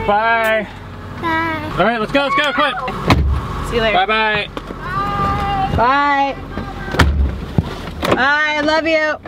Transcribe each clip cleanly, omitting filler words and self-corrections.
Bye. Bye. All right, let's go, come on. See you later. Bye-bye. Bye. Bye, I love you.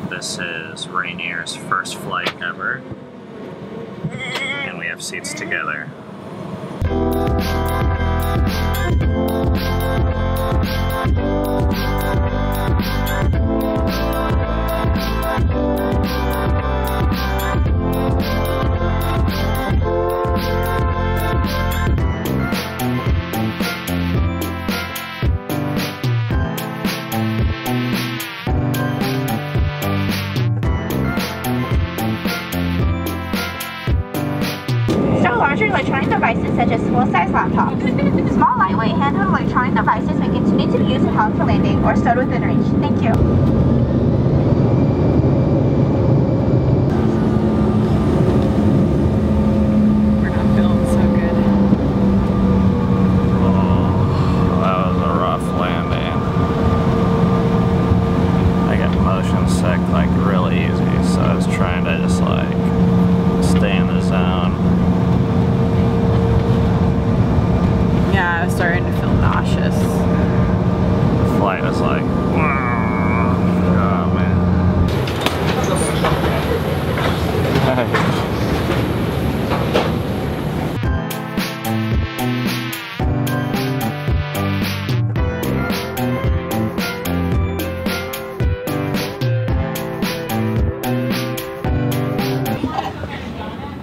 This is Rainier's first flight ever, and we have seats together. Larger electronic devices such as full-size laptops. Small, lightweight, handheld electronic devices may continue to be used and held for landing or stowed within reach. Thank you. We're not feeling so good. Oh, that was a rough landing. I got motion sick like really easy, so I was trying to just like stay in the zone. Yeah, I was starting to feel nauseous. The flight was like, oh man.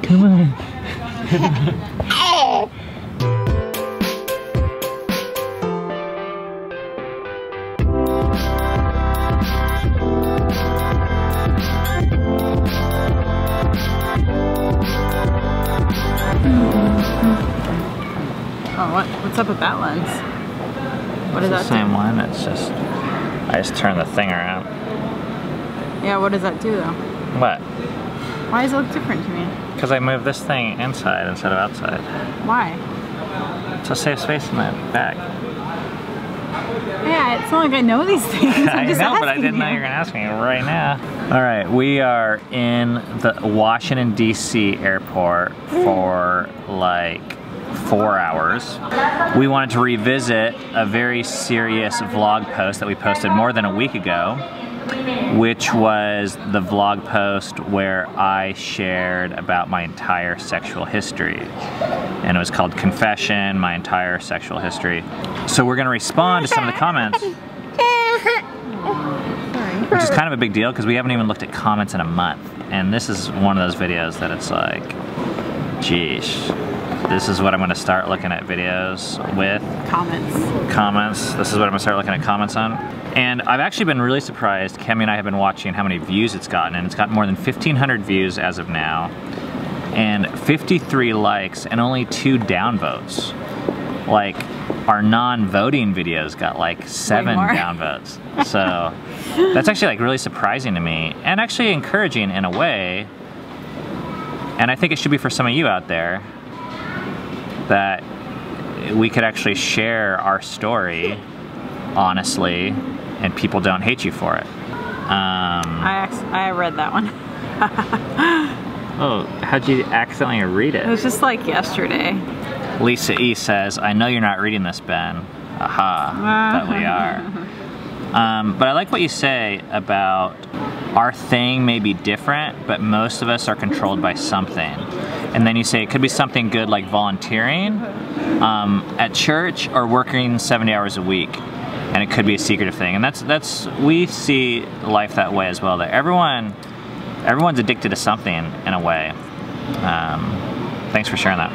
Come on. Oh, what's up with that lens? What is that? It's the same one. It's just I just turn the thing around. Yeah, what does that do though? What? Why does it look different to me? Because I moved this thing inside instead of outside. Why? To save space in my bag. Yeah, it's not like I know these things. I know, but I didn't know you were gonna ask me right now. All right, we are in the Washington, D.C. airport for like 4 hours. We wanted to revisit a very serious vlog post that we posted more than a week ago, which was the vlog post where I shared about my entire sexual history. And it was called Confession, My Entire Sexual History. So we're gonna respond to some of the comments, which is kind of a big deal because we haven't even looked at comments in a month. And this is one of those videos that it's like, geesh, this is what I'm gonna start looking at videos with. Comments. This is what I'm gonna start looking at comments on. And I've actually been really surprised. Kemi and I have been watching how many views it's gotten, and it's gotten more than 1,500 views as of now, and 53 likes and only 2 downvotes. Like, our non-voting videos got like 7 downvotes. So that's actually like really surprising to me, and actually encouraging in a way. And I think it should be for some of you out there that we could actually share our story honestly, and people don't hate you for it. I read that one. Oh, how'd you accidentally read it? It was just like yesterday. Lisa E says, I know you're not reading this, Ben. Aha, but we are. But I like what you say about our thing may be different, but most of us are controlled by something. And then you say it could be something good like volunteering at church or working 70 hours a week. And it could be a secretive thing. And we see life that way as well, that everyone's addicted to something in a way. Thanks for sharing that.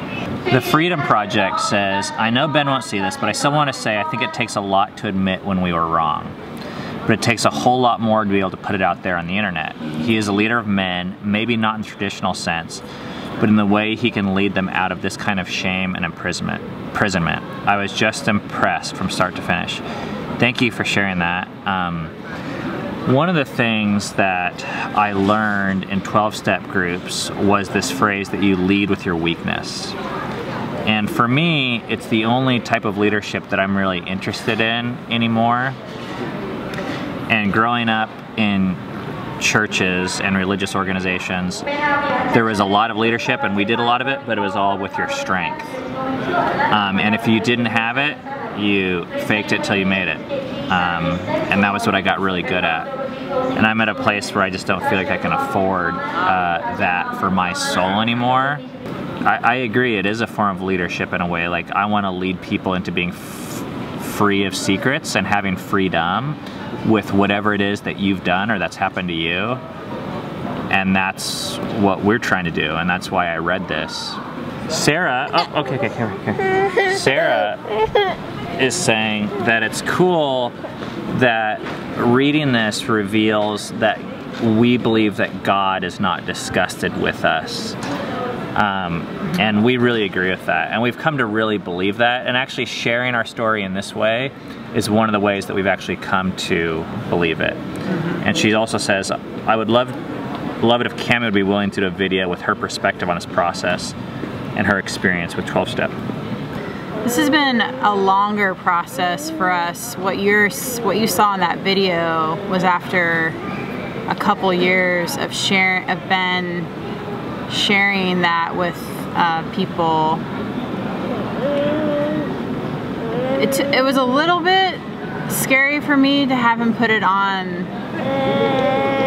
The Freedom Project says, I know Ben won't see this, but I still want to say I think it takes a lot to admit when we were wrong. But it takes a whole lot more to be able to put it out there on the internet. He is a leader of men, maybe not in the traditional sense, but in the way he can lead them out of this kind of shame and imprisonment. I was just impressed from start to finish. Thank you for sharing that. One of the things that I learned in 12-step groups was this phrase that you lead with your weakness. And for me, it's the only type of leadership that I'm really interested in anymore. And growing up in churches and religious organizations, there was a lot of leadership and we did a lot of it, but it was all with your strength. And if you didn't have it, you faked it till you made it. And that was what I got really good at. And I'm at a place where I just don't feel like I can afford that for my soul anymore. I agree, it is a form of leadership in a way. Like, I want to lead people into being free of secrets and having freedom with whatever it is that you've done or that's happened to you. And that's what we're trying to do, and that's why I read this. Sarah, oh, okay, here. Sarah is saying that it's cool that reading this reveals that we believe that God is not disgusted with us. And we really agree with that. And we've come to really believe that. And actually sharing our story in this way is one of the ways that we've actually come to believe it. And she also says, I would love it if Cami would be willing to do a video with her perspective on this process and her experience with 12-step. This has been a longer process for us. What you saw in that video was after a couple years of Ben sharing that with people. It was a little bit scary for me to have him put it on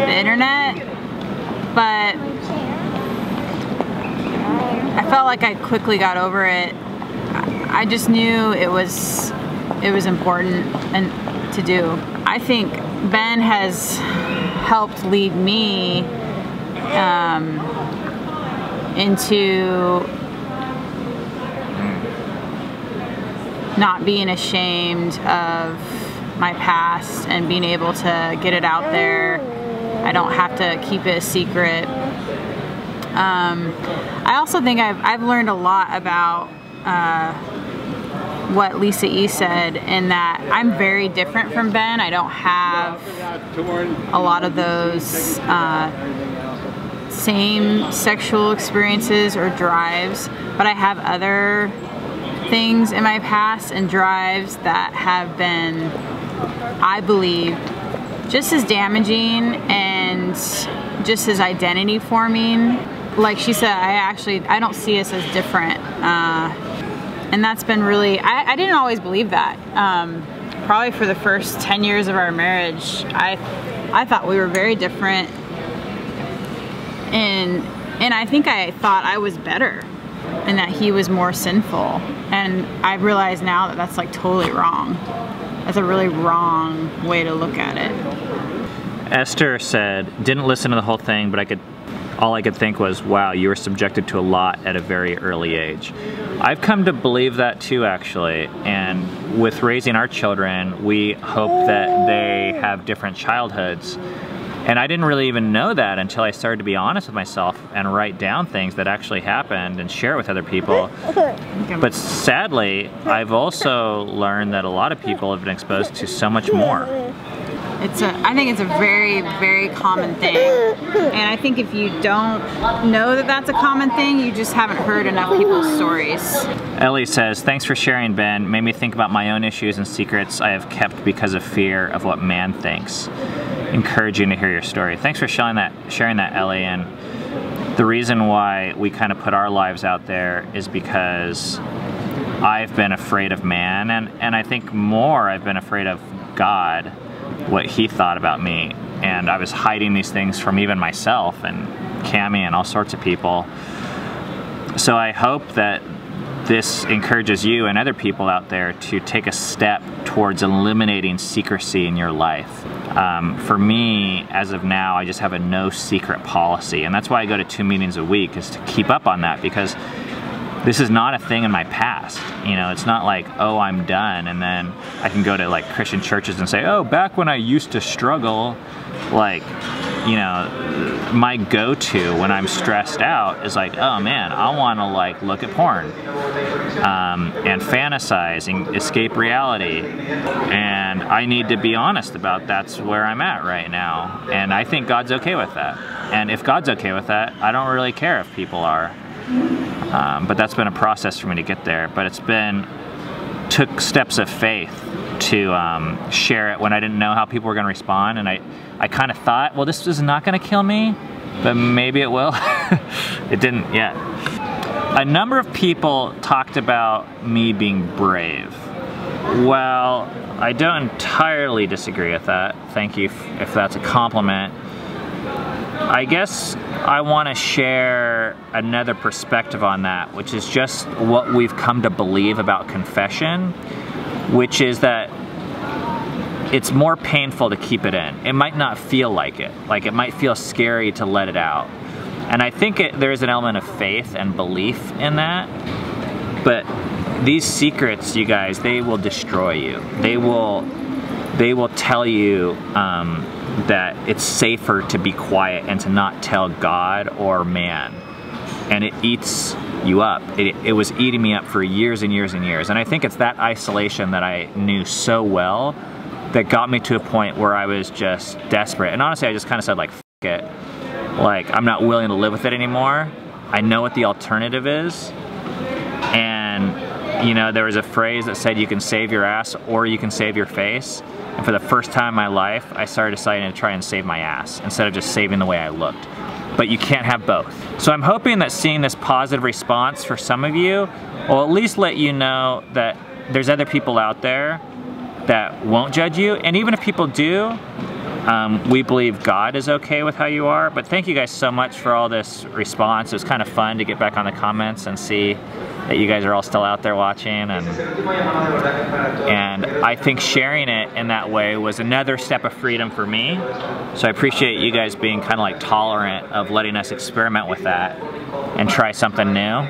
the internet, but I felt like I quickly got over it. I just knew it was important and to do. I think Ben has helped lead me into not being ashamed of my past and being able to get it out there. I don't have to keep it a secret. I also think I've learned a lot about what Lisa E said, in that I'm very different from Ben. I don't have a lot of those same sexual experiences or drives, but I have other things in my past and drives that have been, I believe, just as damaging and just as identity forming. Like she said, I don't see us as different. And that's been really, I didn't always believe that. Probably for the first 10 years of our marriage, I thought we were very different. And I think I thought I was better and that he was more sinful. And I realize now that that's like totally wrong. That's a really wrong way to look at it. Esther said, didn't listen to the whole thing, but all I could think was, wow, you were subjected to a lot at a very early age. I've come to believe that too, actually. And with raising our children, we hope that they have different childhoods. And I didn't really even know that until I started to be honest with myself and write down things that actually happened and share it with other people. But sadly, I've also learned that a lot of people have been exposed to so much more. I think it's a very, very common thing. And I think if you don't know that that's a common thing, you just haven't heard enough people's stories. Ellie says, thanks for sharing, Ben. Made me think about my own issues and secrets I have kept because of fear of what man thinks. Encouraging to hear your story. Thanks for sharing that, Ellie. And the reason why we kind of put our lives out there is because I've been afraid of man, and I think more I've been afraid of God what he thought about me. And I was hiding these things from even myself and Cammie and all sorts of people. So I hope that this encourages you and other people out there to take a step towards eliminating secrecy in your life. For me, as of now, I just have a no secret policy, and that's why I go to 2 meetings a week, is to keep up on that, because this is not a thing in my past. You know, it's not like, oh, I'm done, and then I can go to like Christian churches and say, oh, back when I used to struggle, like, you know, my go-to when I'm stressed out is like, oh man, I want to like look at porn and fantasize and escape reality, and I need to be honest about that's where I'm at right now, and I think God's okay with that. And if God's okay with that, I don't really care if people are. But that's been a process for me to get there. But took steps of faith to share it when I didn't know how people were going to respond, and I kind of thought, well, this is not going to kill me, but maybe it will. It didn't yet. A number of people talked about me being brave. Well, I don't entirely disagree with that. Thank you if that's a compliment. I guess I want to share another perspective on that, which is just what we've come to believe about confession, which is that it's more painful to keep it in. It might not feel like it. Like, it might feel scary to let it out. And I think there is an element of faith and belief in that. But these secrets, you guys, they will destroy you. They will tell you that it's safer to be quiet and to not tell God or man. And it eats you up. It was eating me up for years and years and years. And I think it's that isolation that I knew so well that got me to a point where I was just desperate. And honestly, I just kind of said, like, f it. Like, I'm not willing to live with it anymore. I know what the alternative is. And, you know, there was a phrase that said you can save your ass or you can save your face. And for the first time in my life, I started deciding to try and save my ass instead of just saving the way I looked. But you can't have both. So I'm hoping that seeing this positive response for some of you will at least let you know that there's other people out there that won't judge you. And even if people do, we believe God is okay with how you are. But thank you guys so much for all this response. It was kind of fun to get back on the comments and see that you guys are all still out there watching, and I think sharing it in that way was another step of freedom for me. So I appreciate you guys being kind of like tolerant of letting us experiment with that and try something new.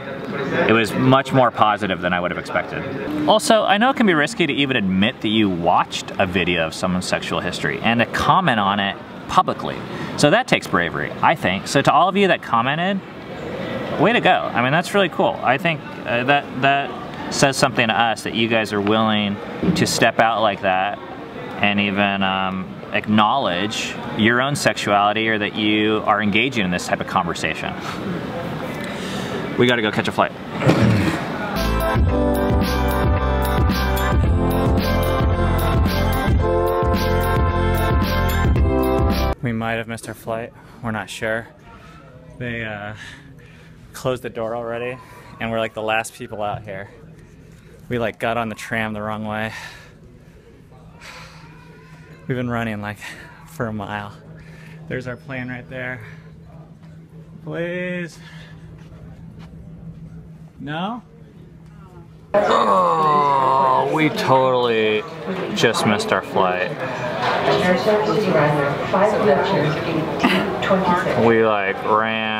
It was much more positive than I would have expected. Also, I know it can be risky to even admit that you watched a video of someone's sexual history and to comment on it publicly. So that takes bravery, I think. So to all of you that commented, way to go. I mean, that's really cool. I think that says something to us, that you guys are willing to step out like that and even acknowledge your own sexuality, or that you are engaging in this type of conversation. We gotta go catch a flight. We might have missed our flight. We're not sure. They closed the door already, and we're like the last people out here. We like got on the tram the wrong way. We've been running like for a mile. There's our plane right there. Please. No? Oh, we totally just missed our flight. We like ran.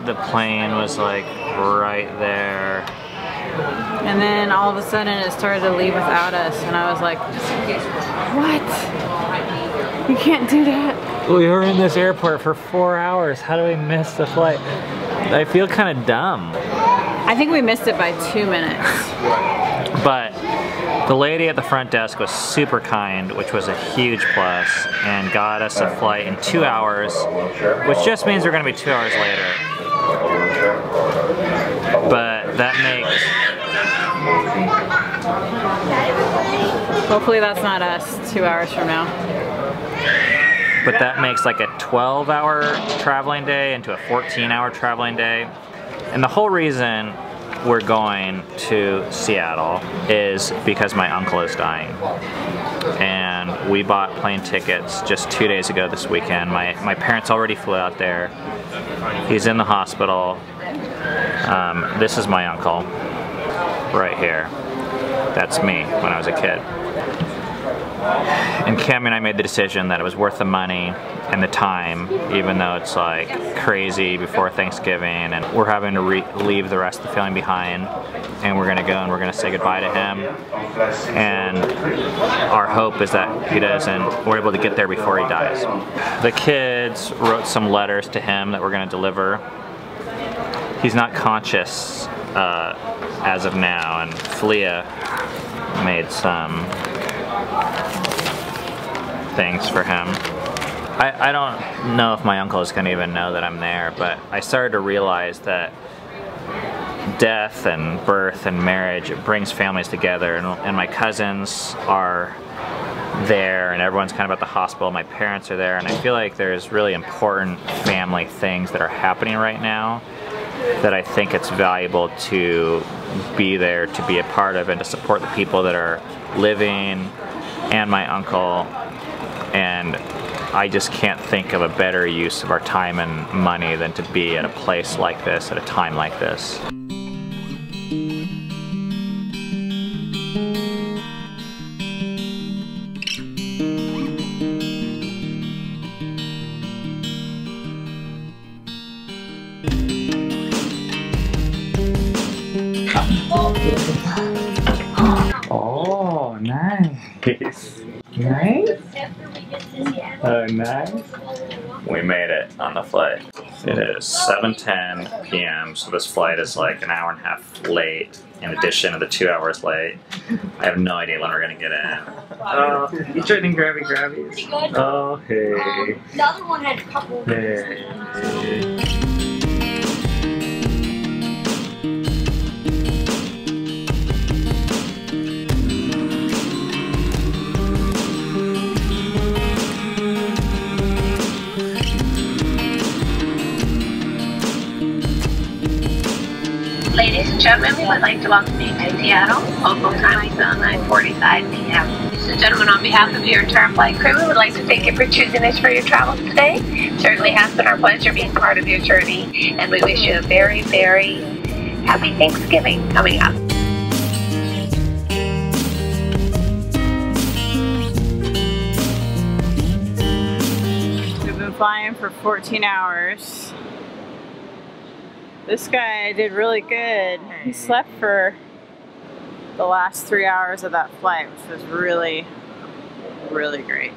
The plane was like right there. And then all of a sudden it started to leave without us, and I was like, what? You can't do that. We were in this airport for 4 hours. How do we miss the flight? I feel kind of dumb. I think we missed it by 2 minutes. But the lady at the front desk was super kind, which was a huge plus, and got us a flight in 2 hours, which just means we're going to be 2 hours later. But that makes... Hopefully that's not us 2 hours from now. But that makes like a 12-hour traveling day into a 14-hour traveling day. And the whole reason we're going to Seattle is because my uncle is dying. And and we bought plane tickets just 2 days ago this weekend. My parents already flew out there. He's in the hospital. This is my uncle, right here. That's me when I was a kid. And Cami and I made the decision that it was worth the money and the time, even though it's like crazy before Thanksgiving and we're having to leave the rest of the family behind, and we're gonna go and we're gonna say goodbye to him. And our hope is that we're able to get there before he dies. The kids wrote some letters to him that we're gonna deliver. He's not conscious as of now, and Filia made some things for him. I don't know if my uncle is going to even know that I'm there, but I started to realize that death and birth and marriage, it brings families together, and my cousins are there and everyone's kind of at the hospital. My parents are there, and I feel like there's really important family things that are happening right now that I think it's valuable to be there, to be a part of, and to support the people that are living and my uncle. And I just can't think of a better use of our time and money than to be at a place like this at a time like this. Oh, nice. Nice? Oh, nice. We made it on the flight. It is 7:10 p.m. so this flight is like an hour and a half late in addition to the 2 hours late. I have no idea when we're gonna get in. Oh, you trading grabby grabbies? Oh, hey. The other one had a couple. Hey. Ladies and gentlemen, we would like to welcome you to Seattle. Local time is 9:45 p.m. Ladies and gentlemen, on behalf of your entire flight crew, we would like to thank you for choosing us for your travels today. It certainly has been our pleasure being part of your journey, and we wish you a very, very happy Thanksgiving coming up. We've been flying for 14 hours. This guy did really good. He slept for the last 3 hours of that flight, which was really, really great.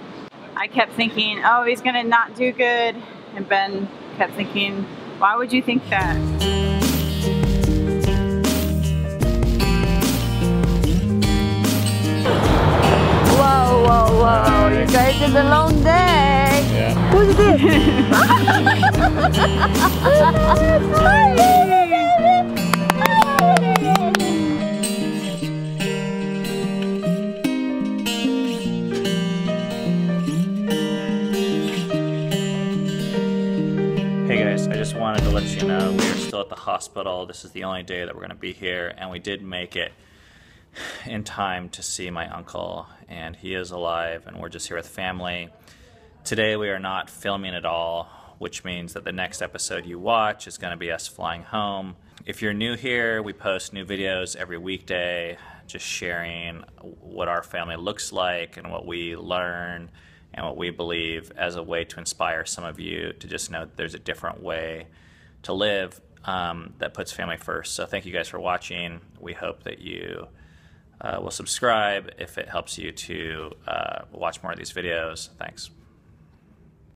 I kept thinking, oh, he's gonna not do good. And Ben kept thinking, why would you think that? Whoa, whoa, whoa. You guys did a long day. Yeah. Who's this? Hey guys, I just wanted to let you know we are still at the hospital. This is the only day that we're going to be here, and we did make it in time to see my uncle, and he is alive, and we're just here with family. Today we are not filming at all, which means that the next episode you watch is going to be us flying home. If you're new here, we post new videos every weekday, just sharing what our family looks like and what we learn and what we believe as a way to inspire some of you to just know that there's a different way to live that puts family first. So thank you guys for watching. We hope that you will subscribe if it helps you to watch more of these videos. Thanks.